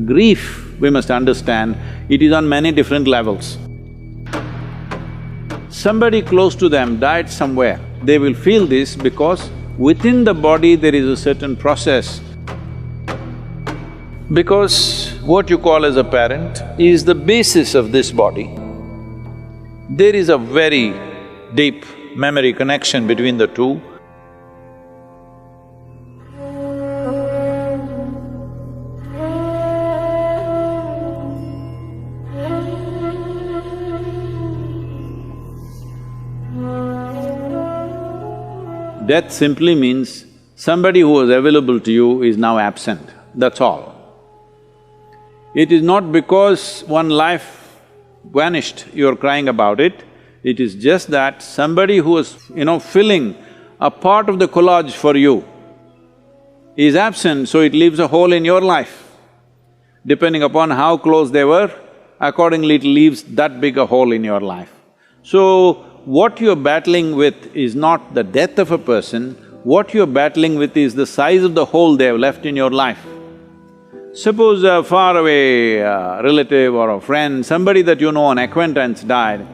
Grief, we must understand, it is on many different levels. Somebody close to them died somewhere, they will feel this because within the body there is a certain process. Because what you call as a parent is the basis of this body. There is a very deep memory connection between the two. Death simply means somebody who was available to you is now absent, that's all. It is not because one life vanished, you're crying about it. It is just that somebody who was, filling a part of the collage for you is absent, so it leaves a hole in your life. Depending upon how close they were, accordingly it leaves that big a hole in your life. So, what you're battling with is not the death of a person, what you're battling with is the size of the hole they have left in your life. Suppose a faraway relative or a friend, somebody that you know, an acquaintance died,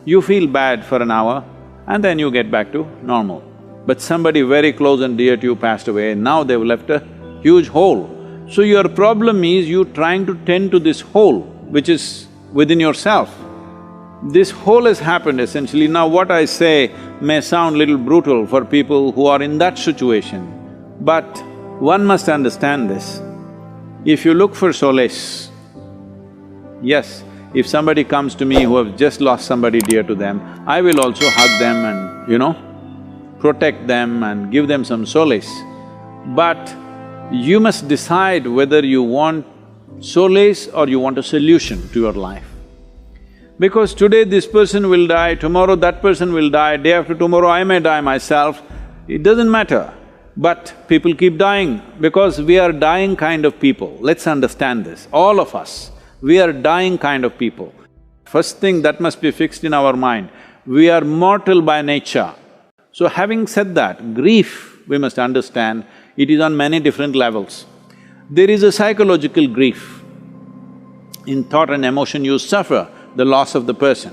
you feel bad for an hour and then you get back to normal. But somebody very close and dear to you passed away, now they've left a huge hole. So your problem is you trying to tend to this hole which is within yourself. This hole has happened essentially. Now what I say may sound little brutal for people who are in that situation, but one must understand this. If you look for solace, yes, if somebody comes to me who have just lost somebody dear to them, I will also hug them and, protect them and give them some solace. But you must decide whether you want solace or you want a solution to your life. Because today this person will die, tomorrow that person will die, day after tomorrow I may die myself, it doesn't matter. But people keep dying because we are dying kind of people. Let's understand this, all of us, we are dying kind of people. First thing that must be fixed in our mind, we are mortal by nature. So having said that, grief, we must understand, it is on many different levels. There is a psychological grief. In thought and emotion you suffer the loss of the person.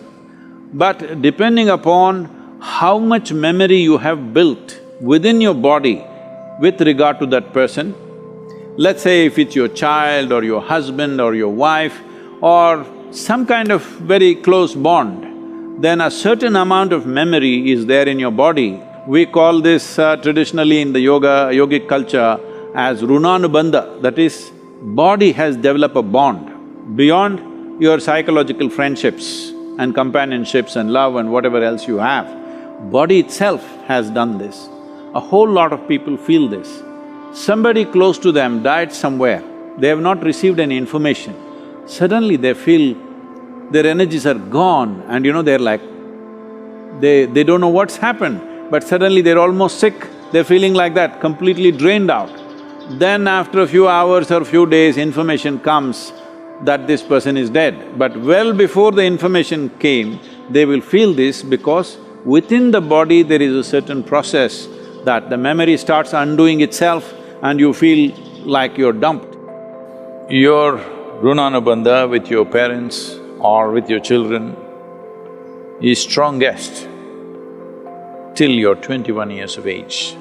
But depending upon how much memory you have built within your body with regard to that person, let's say if it's your child or your husband or your wife or some kind of very close bond, then a certain amount of memory is there in your body. We call this traditionally in the yogic culture as runanubandha, that is, body has developed a bond beyond your psychological friendships and companionships and love and whatever else you have. Body itself has done this. A whole lot of people feel this. Somebody close to them died somewhere, they have not received any information. Suddenly they feel their energies are gone and they're like… they don't know what's happened, but suddenly they're almost sick, they're feeling like that, completely drained out. Then after a few hours or few days, information comes that this person is dead. But well before the information came, they will feel this because within the body there is a certain process that the memory starts undoing itself and you feel like you're dumped. Your runanubandha with your parents or with your children is strongest till you're 21 years of age.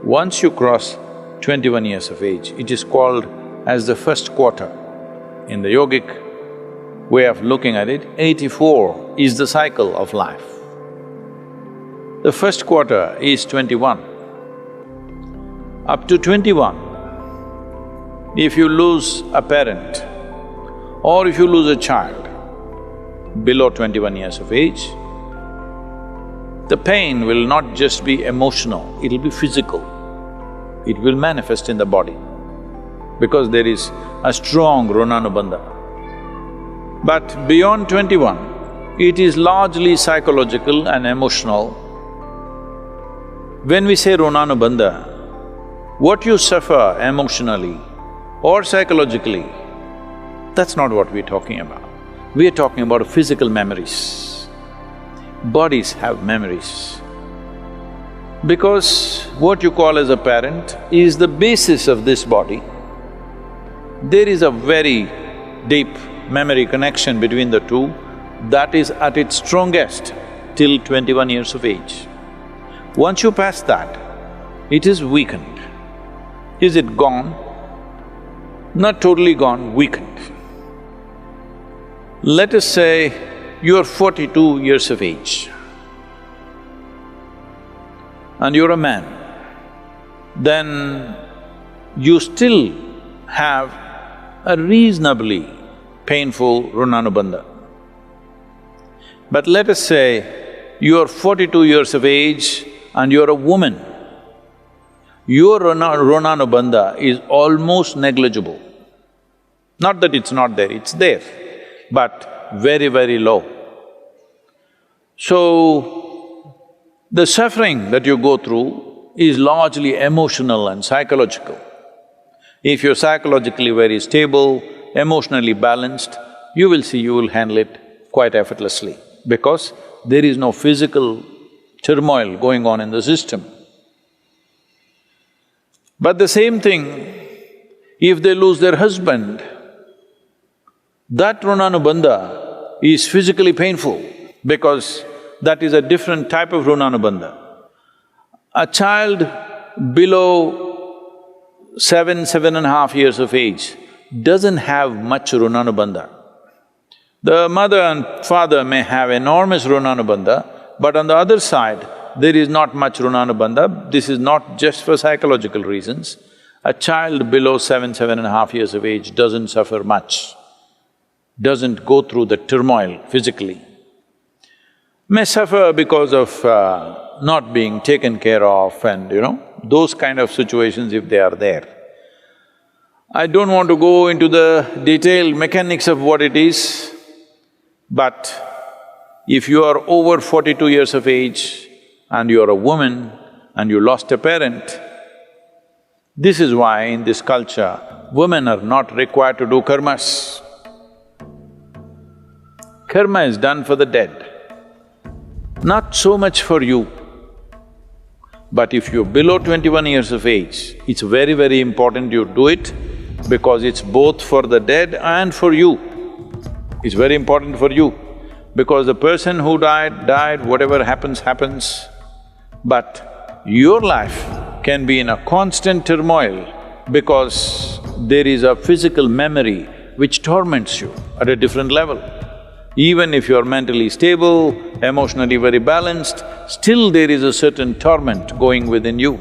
Once you cross 21 years of age, it is called as the first quarter. In the yogic way of looking at it, 84 is the cycle of life. The first quarter is 21. Up to 21, if you lose a parent or if you lose a child below 21 years of age, the pain will not just be emotional, it'll be physical. It will manifest in the body because there is a strong runanubandha. But beyond 21, it is largely psychological and emotional. When we say runanubandha, what you suffer emotionally or psychologically, that's not what we're talking about. We are talking about physical memories. Bodies have memories. Because what you call as a parent is the basis of this body. There is a very deep memory connection between the two that is at its strongest till 21 years of age. Once you pass that, it is weakened. Is it gone? Not totally gone, weakened. Let us say you're 42 years of age and you're a man, then you still have a reasonably painful Runanubandha. But let us say you're 42 years of age and you're a woman, your Runanubandha is almost negligible. Not that it's not there, it's there, but very, very low. So, the suffering that you go through is largely emotional and psychological. If you're psychologically very stable, emotionally balanced, you will see you will handle it quite effortlessly because there is no physical turmoil going on in the system. But the same thing, if they lose their husband, that Runanubandha is physically painful because that is a different type of Runanubandha. A child below 7.5 years of age doesn't have much Runanubandha. The mother and father may have enormous Runanubandha, but on the other side, there is not much Runanubandha. This is not just for psychological reasons. A child below 7.5 years of age doesn't suffer much, doesn't go through the turmoil physically. May suffer because of not being taken care of and, those kind of situations if they are there. I don't want to go into the detailed mechanics of what it is, but if you are over 42 years of age and you are a woman and you lost a parent, this is why in this culture, women are not required to do karmas. Karma is done for the dead, not so much for you. But if you're below 21 years of age, it's very, very important you do it because it's both for the dead and for you. It's very important for you because the person who died, whatever happens, happens. But your life can be in a constant turmoil because there is a physical memory which torments you at a different level. Even if you're mentally stable, emotionally very balanced, still there is a certain torment going within you.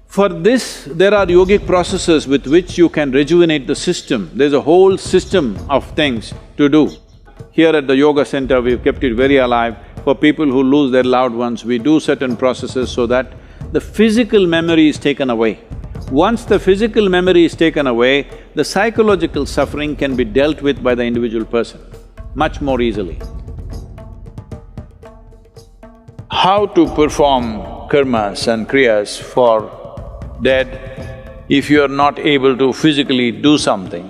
For this, there are yogic processes with which you can rejuvenate the system. There's a whole system of things to do. Here at the yoga center, we've kept it very alive. For people who lose their loved ones, we do certain processes so that the physical memory is taken away. Once the physical memory is taken away, the psychological suffering can be dealt with by the individual person much more easily. How to perform karmas and kriyas for dead if you are not able to physically do something?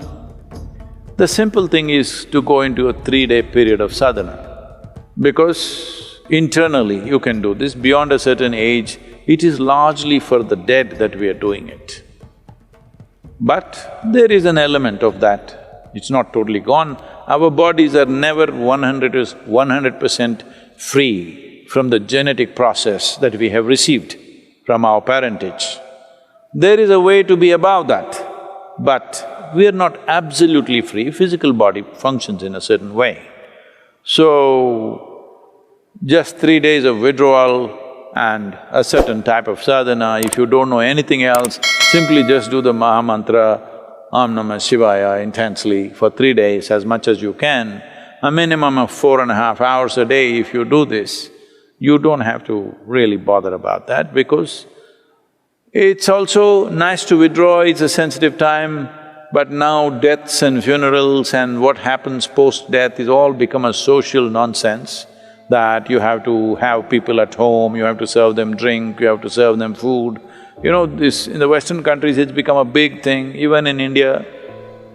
The simple thing is to go into a 3-day period of sadhana, because internally you can do this. Beyond a certain age, it is largely for the dead that we are doing it. But there is an element of that, it's not totally gone. Our bodies are never 100% free from the genetic process that we have received from our parentage. There is a way to be above that, but we are not absolutely free. Physical body functions in a certain way. So, just 3 days of withdrawal and a certain type of sadhana, if you don't know anything else, simply just do the Maha Mantra, Om Namah Shivaya intensely for 3 days as much as you can. A minimum of 4.5 hours a day if you do this, you don't have to really bother about that because it's also nice to withdraw, it's a sensitive time, but now deaths and funerals and what happens post-death is all become a social nonsense that you have to have people at home, you have to serve them drink, you have to serve them food. This… in the Western countries it's become a big thing, even in India,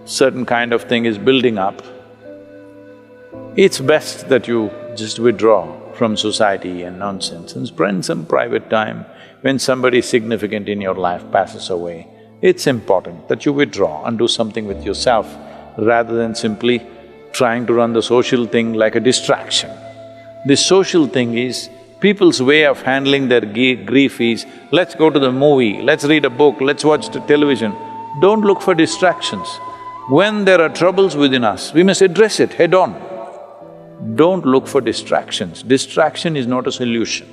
certain kind of thing is building up. It's best that you just withdraw from society and nonsense and spend some private time. When somebody significant in your life passes away, It's important that you withdraw and do something with yourself rather than simply trying to run the social thing like a distraction. This social thing is, people's way of handling their grief is, let's go to the movie, let's read a book, let's watch the television. Don't look for distractions. When there are troubles within us, we must address it head on. Don't look for distractions. Distraction is not a solution.